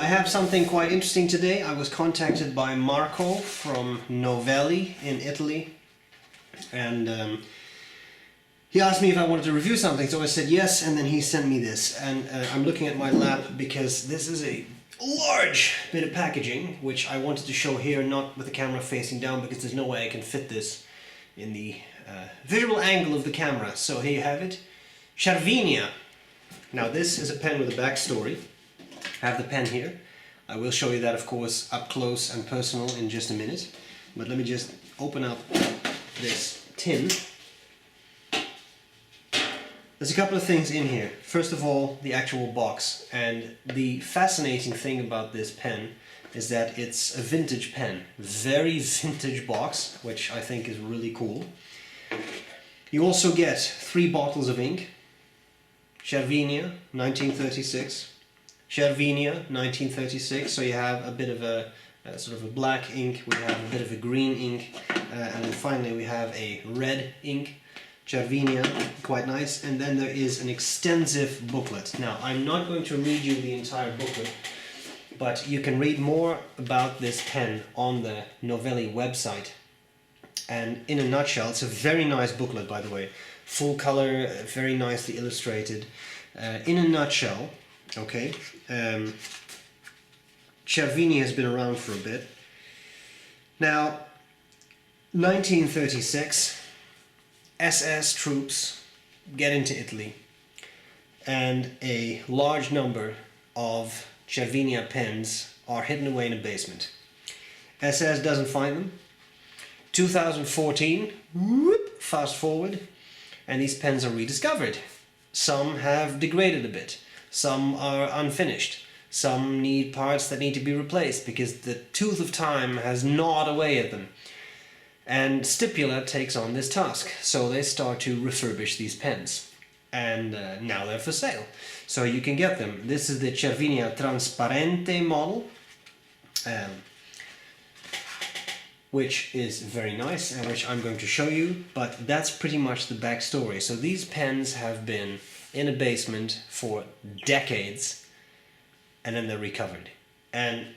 I have something quite interesting today. I was contacted by Marco from Novelli in Italy, and he asked me if I wanted to review something, so I said yes, and then he sent me this. And I'm looking at my lap because this is a large bit of packaging, which I wanted to show here, not with the camera facing down, because there's no way I can fit this in the visual angle of the camera. So here you have it, Cervinia. Now this is a pen with a backstory. I have the pen here. I will show you that, of course, up close and personal in just a minute. But let me just open up this tin. There's a couple of things in here. First of all, the actual box. And the fascinating thing about this pen is that it's a vintage pen. Very vintage box, which I think is really cool. You also get 3 bottles of ink. Cervinia, 1936. Cervinia, 1936. So you have a bit of a sort of a black ink. We have a bit of a green ink. And then finally we have a red ink. Cervinia, quite nice. And then there is an extensive booklet. Now, I'm not going to read you the entire booklet, but you can read more about this pen on the Novelli website. And in a nutshell, it's a very nice booklet, by the way. Full color, very nicely illustrated. In a nutshell, okay, Cervinia has been around for a bit. Now, 1936, SS troops get into Italy, and a large number of Cervinia pens are hidden away in a basement. SS doesn't find them. 2014, whoop, fast forward, and these pens are rediscovered. Some have degraded a bit, some are unfinished, some need parts that need to be replaced because the tooth of time has gnawed away at them. And Stipula takes on this task, so they start to refurbish these pens. And now they're for sale, so you can get them. This is the Cervinia Transparente model, which is very nice and which I'm going to show you, but that's pretty much the backstory. So these pens have been in a basement for decades, and then they're recovered. And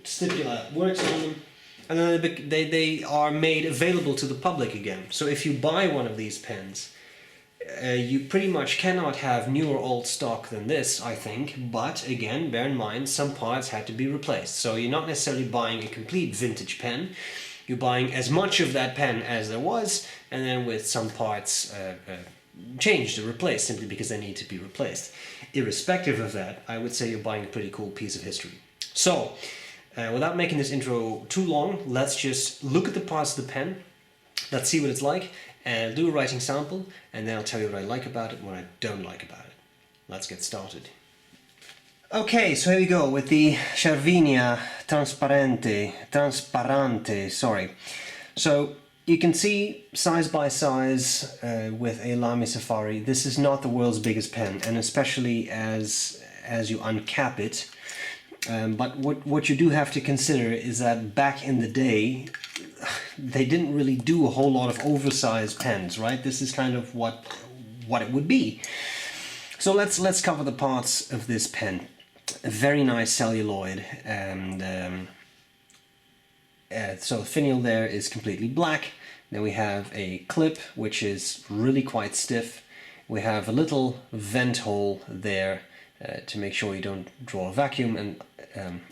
Stipula works on them, and then they are made available to the public again. So if you buy one of these pens, you pretty much cannot have newer old stock than this, I think, but again, bear in mind, some parts had to be replaced. So you're not necessarily buying a complete vintage pen, you're buying as much of that pen as there was, and then with some parts changed or replaced simply because they need to be replaced. Irrespective of that, I would say you're buying a pretty cool piece of history. So, without making this intro too long, let's just look at the parts of the pen, let's see what it's like, and do a writing sample, and then I'll tell you what I like about it and what I don't like about it. Let's get started. Okay, so here we go with the Cervinia Transparente, sorry. So you can see size by size with a Lamy Safari, this is not the world's biggest pen, and especially as you uncap it. But what you do have to consider is that back in the day, they didn't really do a whole lot of oversized pens, right? This is kind of what it would be. So let's cover the parts of this pen. A very nice celluloid, and so the finial there is completely black. Then we have a clip which is really quite stiff. We have a little vent hole there to make sure you don't draw a vacuum, and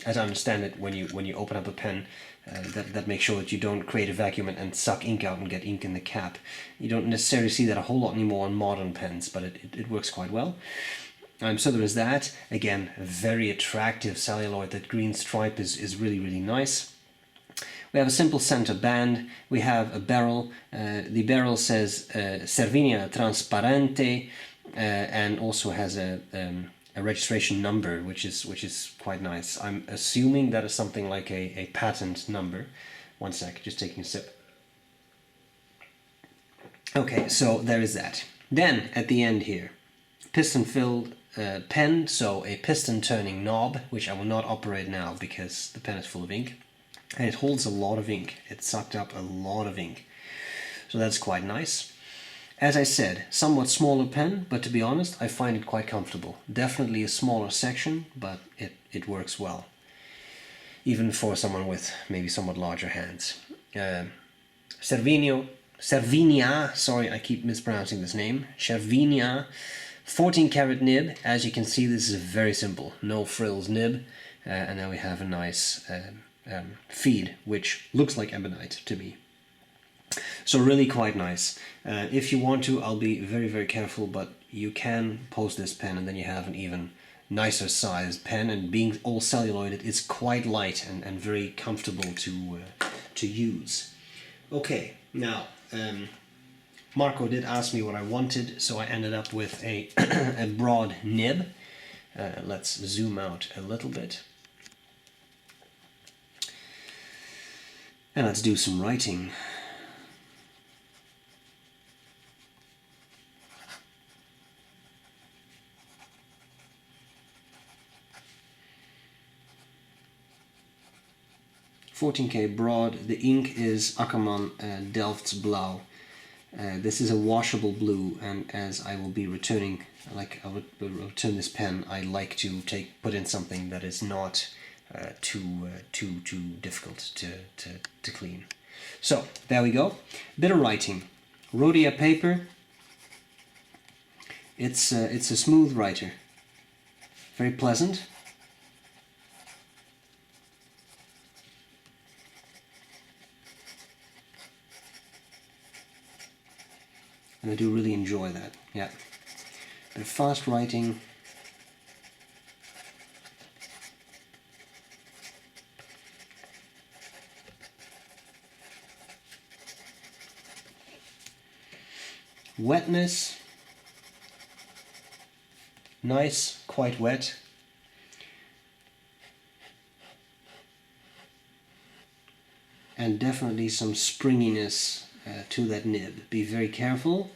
as I understand it, when you open up a pen, that makes sure that you don't create a vacuum and suck ink out and get ink in the cap. You don't necessarily see that a whole lot anymore on modern pens, but it works quite well. So there is that. Again, a very attractive celluloid. That green stripe is really, really nice. We have a simple center band. We have a barrel. The barrel says Cervinia Transparente, and also has a registration number, which is quite nice. I'm assuming that is something like a patent number. One sec, just taking a sip. Okay, so there is that. Then at the end here, piston-filled pen, so a piston turning knob, which I will not operate now because the pen is full of ink, and it holds a lot of ink. It sucked up a lot of ink, so that's quite nice. As I said, somewhat smaller pen, but to be honest, I find it quite comfortable. Definitely a smaller section, but it works well. even for someone with maybe somewhat larger hands. Cervinia, sorry, I keep mispronouncing this name, Cervinia 14 karat nib. As you can see, this is a very simple, no frills nib, and then we have a nice feed, which looks like ebonite to me. So really quite nice. If you want to, I'll be very, very careful, but you can pose this pen and then you have an even nicer sized pen, and being all celluloid, it's quite light and very comfortable to use. Okay, now Marco did ask me what I wanted, so I ended up with a, a broad nib. Let's zoom out a little bit. And let's do some writing. $14K broad. The ink is Ackermann Delft's Blau. This is a washable blue, and as I will be returning, like I would return this pen, I like to put in something that is not too difficult to clean. So there we go. Bit of writing. Rhodia paper. It's a smooth writer. Very pleasant. And I do really enjoy that, yeah. But fast writing. Wetness. Nice, quite wet. And definitely some springiness to that nib. Be very careful.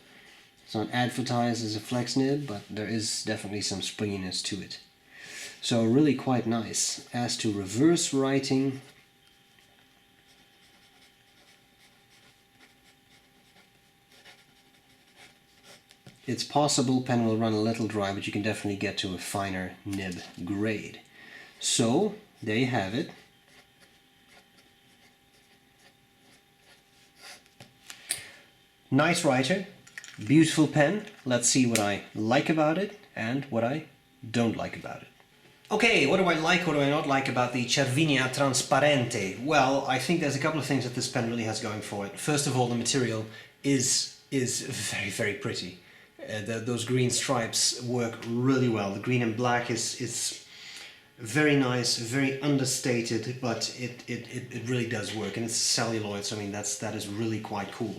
It's not advertised as a flex nib, but there is definitely some springiness to it. So really quite nice. As to reverse writing, it's possible pen will run a little dry, but you can definitely get to a finer nib grade. So there you have it. Nice writer, beautiful pen. Let's see what I like about it and what I don't like about it. Okay, what do I like, what do I not like about the Cervinia Transparente? Well, I think there's a couple of things that this pen really has going for it. First of all, the material is very, very pretty. Those green stripes work really well. The green and black is very nice, very understated, but it really does work, and it's celluloid, so I mean that is really quite cool.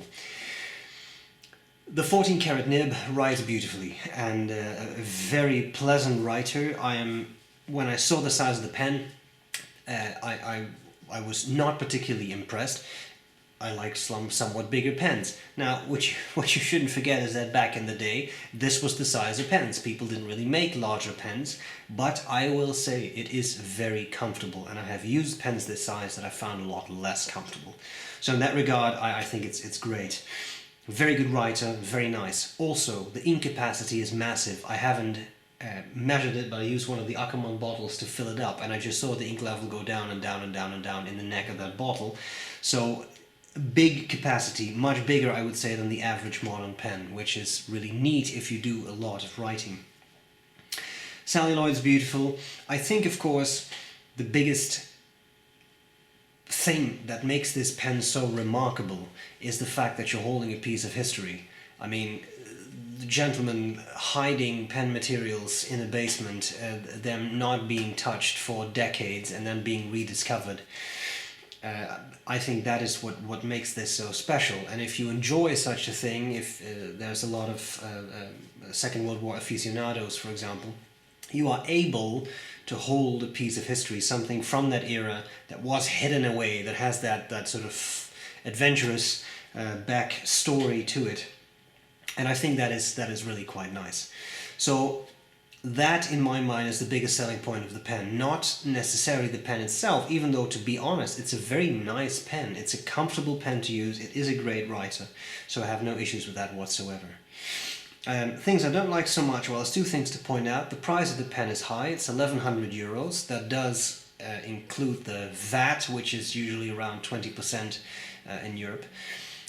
The 14 karat nib writes beautifully, and a very pleasant writer. When I saw the size of the pen, I was not particularly impressed. I like some somewhat bigger pens. Now, what you shouldn't forget is that back in the day, this was the size of pens. People didn't really make larger pens, but I will say it is very comfortable, and I have used pens this size that I found a lot less comfortable. So in that regard, I think it's great. Very good writer, very nice. Also, the ink capacity is massive. I haven't measured it, but I used one of the Ackermann bottles to fill it up, and I just saw the ink level go down and down and down and down in the neck of that bottle. So big capacity, much bigger I would say than the average modern pen, which is really neat if you do a lot of writing. Celluloid's beautiful. I think, of course, the biggest thing that makes this pen so remarkable is the fact that you're holding a piece of history. I mean, the gentlemen hiding pen materials in a basement, them not being touched for decades and then being rediscovered. I think that is what makes this so special. And if you enjoy such a thing, if there's a lot of Second World War aficionados, for example, you are able to hold a piece of history, something from that era that was hidden away, that has that sort of adventurous back story to it. And I think that is really quite nice. So that, in my mind, is the biggest selling point of the pen. Not necessarily the pen itself, even though, to be honest, it's a very nice pen. It's a comfortable pen to use. It is a great writer. So I have no issues with that whatsoever. Things I don't like so much, well, there's two things to point out. The price of the pen is high. It's 1,100 euros. That does include the VAT, which is usually around 20% in Europe.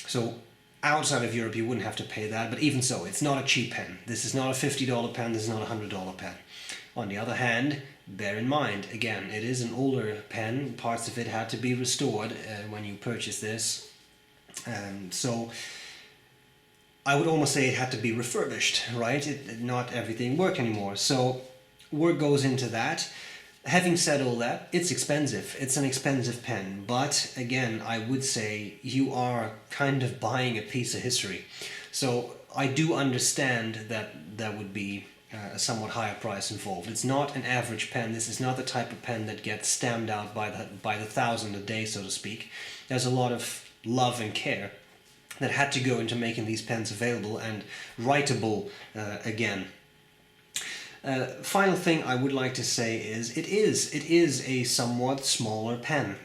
So outside of Europe you wouldn't have to pay that, but even so, it's not a cheap pen. This is not a $50 pen, this is not a $100 pen. On the other hand, bear in mind, again, it is an older pen, parts of it had to be restored when you purchase this. So I would almost say it had to be refurbished, right? Not everything worked anymore. So work goes into that. Having said all that, it's expensive. It's an expensive pen. But again, I would say you are kind of buying a piece of history. So I do understand that there would be a somewhat higher price involved. It's not an average pen. This is not the type of pen that gets stamped out by the thousand a day, so to speak. There's a lot of love and care that had to go into making these pens available and writable again. Final thing I would like to say is it is a somewhat smaller pen,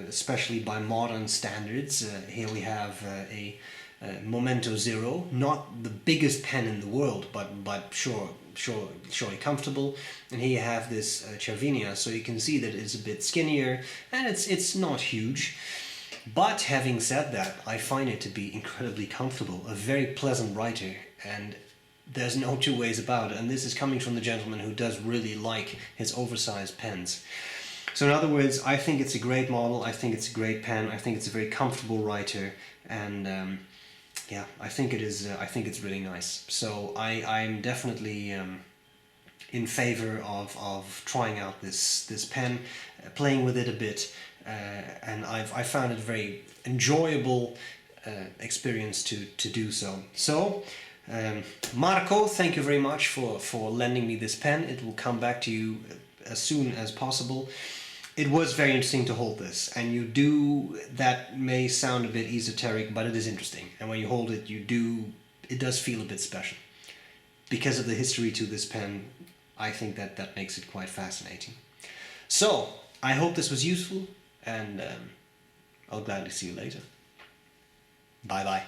especially by modern standards. Here we have a Momento Zero, not the biggest pen in the world, but surely comfortable. And here you have this Cervinia, so you can see that it's a bit skinnier and it's not huge. But having said that, I find it to be incredibly comfortable, a very pleasant writer, and there's no two ways about it. And this is coming from the gentleman who does really like his oversized pens. So in other words, I think it's a great model, I think it's a great pen, I think it's a very comfortable writer, and yeah, I think it is. I think it's really nice. So I'm definitely in favor of trying out this pen, playing with it a bit, and I found it a very enjoyable experience to do so. So Marco, thank you very much for lending me this pen. It will come back to you as soon as possible. It was very interesting to hold this, and that may sound a bit esoteric, but it is interesting. And when you hold it, it does feel a bit special. Because of the history to this pen, I think that makes it quite fascinating. So, I hope this was useful, and I'll gladly see you later. Bye bye.